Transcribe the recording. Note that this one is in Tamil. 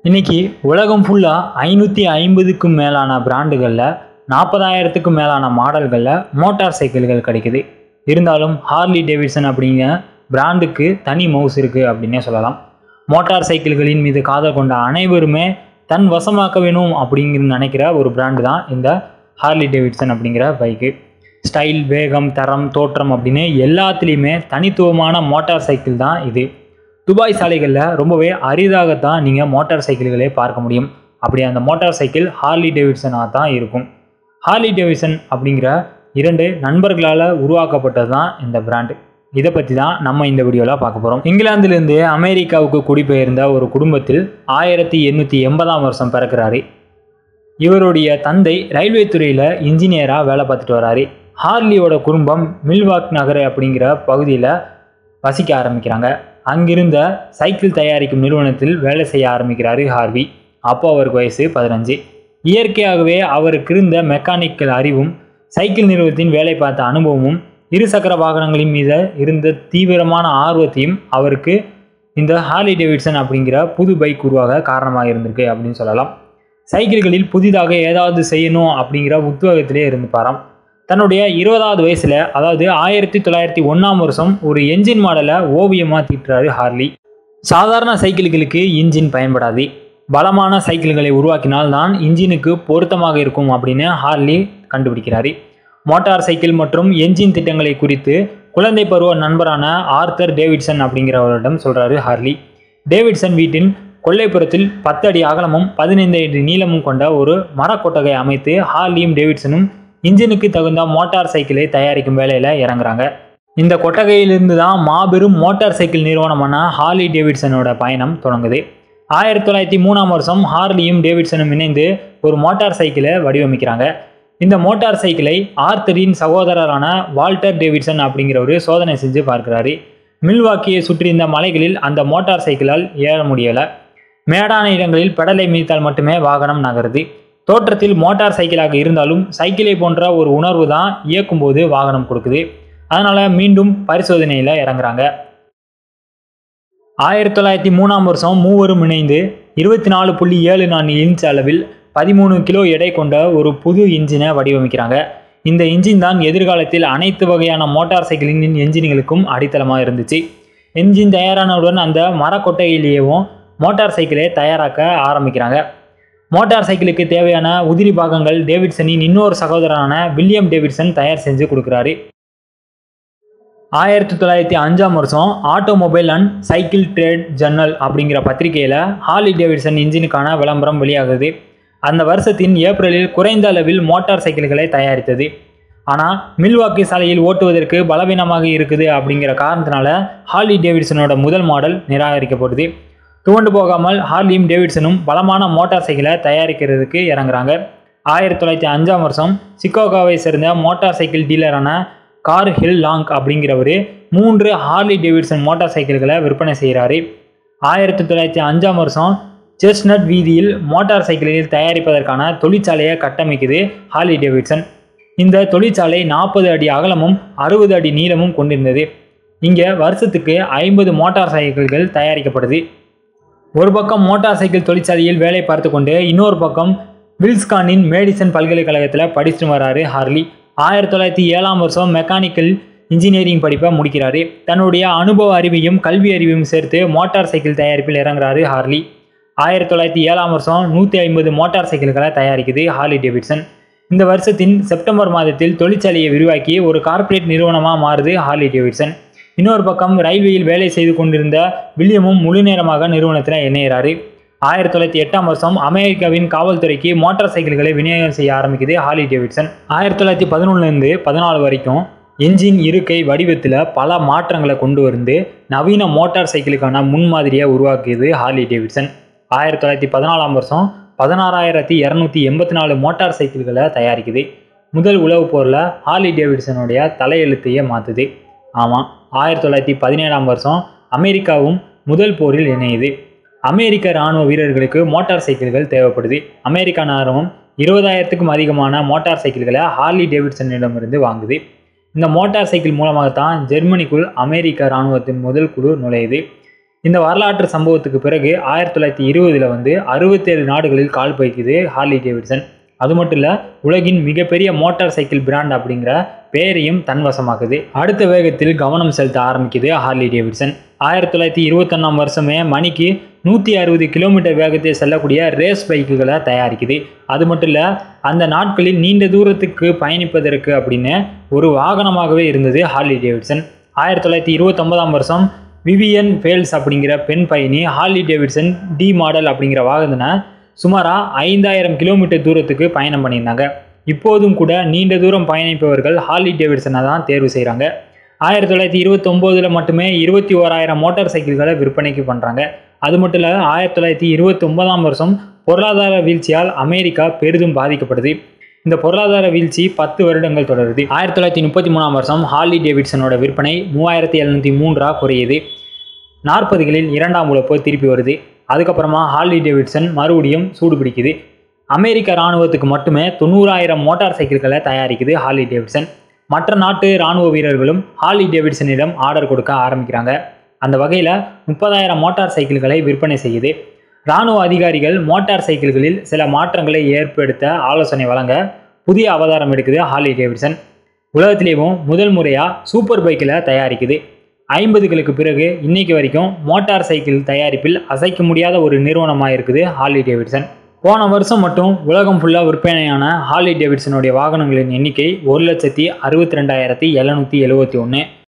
இன்னைக்கு உலகம் ஃபுல்லாக 550க்கும் மேலான பிராண்டுகளில் 40,000க்கும் மேலான மாடல்களில் மோட்டார் சைக்கிள்கள் கிடைக்குது. இருந்தாலும் ஹார்லி டேவிட்சன் அப்படிங்கிற பிராண்டுக்கு தனி மவுஸ் இருக்குது அப்படின்னே சொல்லலாம். மோட்டார் சைக்கிள்களின் மீது காதல் கொண்ட அனைவருமே தன் வசமாக்க வேணும் அப்படிங்கிற நினைக்கிற ஒரு பிராண்டு தான் இந்த ஹார்லி டேவிட்சன் அப்படிங்கிற பைக்கு. ஸ்டைல், வேகம், தரம், தோற்றம் அப்படின்னு எல்லாத்துலேயுமே தனித்துவமான மோட்டார் சைக்கிள் தான் இது. துபாய் சாலைகளில் ரொம்பவே அரிதாகத்தான் நீங்கள் மோட்டார் சைக்கிள்களே பார்க்க முடியும். அப்படி அந்த மோட்டார் சைக்கிள் ஹார்லி டேவிட்சனாக தான் இருக்கும். ஹார்லி டேவிட்சன் அப்படிங்கிற 2 நண்பர்களால் உருவாக்கப்பட்டது தான் இந்த பிராண்டு. இதை பற்றி தான் நம்ம இந்த வீடியோவில் பார்க்க போகிறோம். இங்கிலாந்திலிருந்து அமெரிக்காவுக்கு குடிபெயர்ந்த ஒரு குடும்பத்தில் 1880ஆம் வருஷம் பிறக்கிறாரு. இவருடைய தந்தை ரயில்வே துறையில் இன்ஜினியராக வேலை பார்த்துட்டு வராரு. ஹார்லியோட குடும்பம் மில்வாக் நகர் அப்படிங்கிற பகுதியில் வசிக்க ஆரம்பிக்கிறாங்க. அங்கிருந்த சைக்கிள் தயாரிக்கும் நிறுவனத்தில் வேலை செய்ய ஆரம்பிக்கிறாரு ஹார்வி. அப்போ அவருக்கு வயசு 15. இயற்கையாகவே அவருக்கு இருந்த மெக்கானிக்கல் அறிவும் சைக்கிள் நிறுவனத்தின் வேலை பார்த்த அனுபவமும் இருசக்கர வாகனங்களின் மீது இருந்த தீவிரமான ஆர்வத்தையும் அவருக்கு இந்த ஹார்லி டேவிட்சன் அப்படிங்கிற புது பைக் உருவாக காரணமாக இருந்திருக்கு அப்படின்னு சொல்லலாம். சைக்கிள்களில் புதிதாக ஏதாவது செய்யணும் அப்படிங்கிற உத்வேகத்திலே இருந்துப்பாராம். தன்னுடைய 20வது வயசில், அதாவது 1901ஆம் வருஷம் ஒரு என்ஜின் மாடலை ஓவியமாக தீட்டுறாரு ஹார்லி. சாதாரண சைக்கிள்களுக்கு இன்ஜின் பயன்படாது, பலமான சைக்கிள்களை உருவாக்கினால் தான் இன்ஜினுக்கு பொருத்தமாக இருக்கும் அப்படின்னு ஹார்லி கண்டுபிடிக்கிறாரு. மோட்டார் சைக்கிள் மற்றும் என்ஜின் திட்டங்களை குறித்து குழந்தை பருவ நண்பரான ஆர்தர் டேவிட்சன் அப்படிங்கிறவரிடம் சொல்கிறாரு ஹார்லி. டேவிட்சன் வீட்டின் கொல்லைப்புறத்தில் 10 அடி அகலமும் 15 அடி நீளமும் கொண்ட ஒரு மரக்கொட்டகை அமைத்து ஹார்லியும் டேவிட்சனும் இன்ஜினுக்கு தகுந்த மோட்டார் சைக்கிளை தயாரிக்கும் வேலையில் இறங்குறாங்க. இந்த கொட்டகையிலிருந்து தான் மாபெரும் மோட்டார் சைக்கிள் நிறுவனமான ஹார்லி டேவிட்சனோட பயணம் தொடங்குது. 1903ஆம் வருஷம் ஹார்லியும் டேவிட்சனும் இணைந்து ஒரு மோட்டார் சைக்கிளை வடிவமைக்கிறாங்க. இந்த மோட்டார் சைக்கிளை ஆர்தரின் சகோதரரான வால்டர் டேவிட்சன் அப்படிங்கிறவர் சோதனை செஞ்சு பார்க்கிறாரு. மில்வாக்கியை சுற்றி இந்த மலைகளில் அந்த மோட்டார் சைக்கிளால் ஏற முடியலை. மேடான இடங்களில் பெடலை மிதித்தால் மட்டுமே வாகனம் நகருது. தோற்றத்தில் மோட்டார் சைக்கிளாக இருந்தாலும் சைக்கிளை போன்ற ஒரு உணர்வு தான் இயக்கும்போது வாகனம் கொடுக்குது. அதனால் மீண்டும் பரிசோதனையில் இறங்குறாங்க. 1903ஆம் வருஷம் மூவரும் இணைந்து 24.74 இன்ச் அளவில் 13 கிலோ எடை கொண்ட ஒரு புது இன்ஜினை வடிவமைக்கிறாங்க. இந்த இன்ஜின் தான் எதிர்காலத்தில் அனைத்து வகையான மோட்டார் சைக்கிளின் என்ஜின்களுக்கும் அடித்தளமாக இருந்துச்சு. என்ஜின் தயாரானவுடன் அந்த மரக்கொட்டையிலேயும் மோட்டார் சைக்கிளை தயாராக்க ஆரம்பிக்கிறாங்க. மோட்டார் சைக்கிளுக்கு தேவையான உதிரி பாகங்கள் டேவிட்சனின் இன்னொரு சகோதரரான வில்லியம் டேவிட்சன் தயார் செஞ்சு கொடுக்குறாரு. 1905ஆம் வருஷம் automobile and cycle trade journal அப்படிங்கிற பத்திரிகையில் ஹார்லி டேவிட்சன் இன்ஜினுக்கான விளம்பரம் வெளியாகுது. அந்த வருஷத்தின் ஏப்ரலில் குறைந்த அளவில் மோட்டார் சைக்கிள்களை தயாரித்தது. ஆனால் மில்வாக்கி சாலையில் ஓட்டுவதற்கு பலவீனமாக இருக்குது அப்படிங்கிற காரணத்தினால ஹார்லி டேவிட்சனோட முதல் மாடல் நிராகரிக்கப்படுது. துவண்டு போகாமல் ஹார்லியும் டேவிட்சனும் பலமான மோட்டார் சைக்கிளை தயாரிக்கிறதுக்கு இறங்குறாங்க. 1905ஆம் வருஷம் சிகாகோவை சேர்ந்த மோட்டார் சைக்கிள் டீலரான கார் ஹில் லாங் அப்படிங்கிறவர் 3 ஹார்லி டேவிட்சன் மோட்டார் சைக்கிள்களை விற்பனை செய்கிறாரு. 1905ஆம் வருஷம் செஸ்னட் வீதியில் மோட்டார் சைக்கிள்கள் தயாரிப்பதற்கான தொழிற்சாலையை கட்டமைக்குது ஹார்லி டேவிட்சன். இந்த தொழிற்சாலை 40 அடி அகலமும் 60 அடி நீளமும் கொண்டிருந்தது. இங்கே வருஷத்துக்கு 50 மோட்டார் சைக்கிள்கள் தயாரிக்கப்படுது. ஒரு பக்கம் மோட்டார் சைக்கிள் தொழிற்சாலையில் வேலை பார்த்து கொண்டு இன்னொரு பக்கம் வில்ஸ்கானின் மேடிசன் பல்கலைக்கழகத்தில் படிச்சுட்டு வராரு ஹார்லி. 1907ஆம் வருஷம் மெக்கானிக்கல் இன்ஜினியரிங் படிப்பை முடிக்கிறாரு. தன்னுடைய அனுபவ அறிவையும் கல்வி அறிவையும் சேர்த்து மோட்டார் சைக்கிள் தயாரிப்பில் இறங்குறாரு ஹார்லி. 1907ஆம் வருஷம் 150 மோட்டார் சைக்கிள்களை தயாரிக்குது ஹார்லி டேவிட்சன். இந்த வருஷத்தின் செப்டம்பர் மாதத்தில் தொழிற்சாலையை விரிவாக்கி ஒரு கார்ப்பரேட் நிறுவனமாக மாறுது ஹார்லி டேவிட்சன். இன்னொரு பக்கம் ரயில்வேயில் வேலை செய்து கொண்டிருந்த வில்லியமும் முழு நேரமாக நிறுவனத்தில் இணைகிறாரு. 1908ஆம் வருஷம் அமெரிக்காவின் காவல்துறைக்கு மோட்டார் சைக்கிள்களை விநியோகம் செய்ய ஆரம்பிக்குது ஹார்லி டேவிட்சன். 1911லேருந்து 14 வரைக்கும் என்ஜின் இருக்கை வடிவத்தில் பல மாற்றங்களை கொண்டு வந்து நவீன மோட்டார் சைக்கிளுக்கான முன்மாதிரியை உருவாக்கியது ஹார்லி டேவிட்சன். 1914ஆம் வருஷம் 16,284 மோட்டார் சைக்கிள்களை தயாரிக்குது. முதல் உலகப் போரில் ஹார்லி டேவிட்சனுடைய தலையெழுத்தையே மாற்றுது. ஆமாம், 1917ஆம் வருஷம் அமெரிக்காவும் முதல் போரில் இணையுது. அமெரிக்க இராணுவ வீரர்களுக்கு மோட்டார் சைக்கிள்கள் தேவைப்படுது. அமெரிக்க இராணுவம் 20,000க்கும் அதிகமான மோட்டார் சைக்கிள்களை ஹார்லி டேவிட்சனிடமிருந்து வாங்குது. இந்த மோட்டார் சைக்கிள் மூலமாகத்தான் ஜெர்மனிக்குள் அமெரிக்க இராணுவத்தின் முதல் குழு நுழையுது. இந்த வரலாற்று சம்பவத்துக்கு பிறகு 1920 வந்து 67 நாடுகளில் கால் பதிக்குது ஹார்லி டேவிட்சன். அது மட்டும் இல்லை, உலகின் மிகப்பெரிய மோட்டார் சைக்கிள் பிராண்ட் அப்படிங்கிற பெயரையும் தன்வசமாக்குது. அடுத்த வேகத்தில் கவனம் செலுத்த ஆரம்பிக்குது ஹார்லி டேவிட்சன். 1921 வருஷமே மணிக்கு 160 கிலோமீட்டர் வேகத்தை செல்லக்கூடிய ரேஸ் பைக்குகளை தயாரிக்குது. அது மட்டும் இல்லை, அந்த நாட்களில் நீண்ட தூரத்துக்கு பயணிப்பதற்கு அப்படின்னு ஒரு வாகனமாகவே இருந்தது ஹார்லி டேவிட்சன். 1929 வருஷம் விவியன் ஃபேல்ஸ் அப்படிங்கிற பெண் பயணி ஹார்லி டேவிட்சன் டி மாடல் அப்படிங்கிற வாகனத்தை சுமாராக 5000 கிலோமீட்டர் தூரத்துக்கு பயணம் பண்ணியிருந்தாங்க. இப்போதும் கூட நீண்ட தூரம் பயணிப்பவர்கள் ஹார்லி டேவிட்சனை தான் தேர்வு செய்கிறாங்க. 1929 மட்டுமே 21,000 மோட்டார் சைக்கிள்களை விற்பனைக்கு பண்ணுறாங்க. அது மட்டும் இல்லை, 1929 வருஷம் பொருளாதார வீழ்ச்சியால் அமெரிக்கா பெரிதும் பாதிக்கப்படுது. இந்த பொருளாதார வீழ்ச்சி 10 வருடங்கள் தொடருது. 1933 வருஷம் ஹார்லி டேவிட்சனோட விற்பனை 3703 குறையுது. 40களில் இரண்டாம் உலகப் போர் திருப்பி வருது. அதுக்கப்புறமா ஹார்லி டேவிட்சன் மறுபடியும் சூடு பிடிக்குது. அமெரிக்க இராணுவத்துக்கு மட்டுமே 90,000 மோட்டார் சைக்கிள்களை தயாரிக்குது ஹார்லி டேவிட்சன். மற்ற நாட்டு இராணுவ வீரர்களும் ஹார்லி டேவிட்சனிடம் ஆர்டர் கொடுக்க ஆரம்பிக்கிறாங்க. அந்த வகையில் 30,000 மோட்டார் சைக்கிள்களை விற்பனை செய்யுது. இராணுவ அதிகாரிகள் மோட்டார் சைக்கிள்களில் சில மாற்றங்களை ஏற்படுத்த ஆலோசனை வழங்க புதிய அவதாரம் எடுக்குது ஹார்லி டேவிட்சன். உலகத்திலேயும் முதல் முறையாக சூப்பர் பைக்கில் தயாரிக்குது. 50களுக்கு பிறகு இன்னைக்கு வரைக்கும் மோட்டார் சைக்கிள் தயாரிப்பில் அசைக்க முடியாத ஒரு நிறுவனமாக இருக்குது ஹார்லி டேவிட்சன். போன வருஷம் மட்டும் உலகம் ஃபுல்லாக விற்பனையான ஹார்லி டேவிட்சனுடைய வாகனங்களின் எண்ணிக்கை 1,62,771.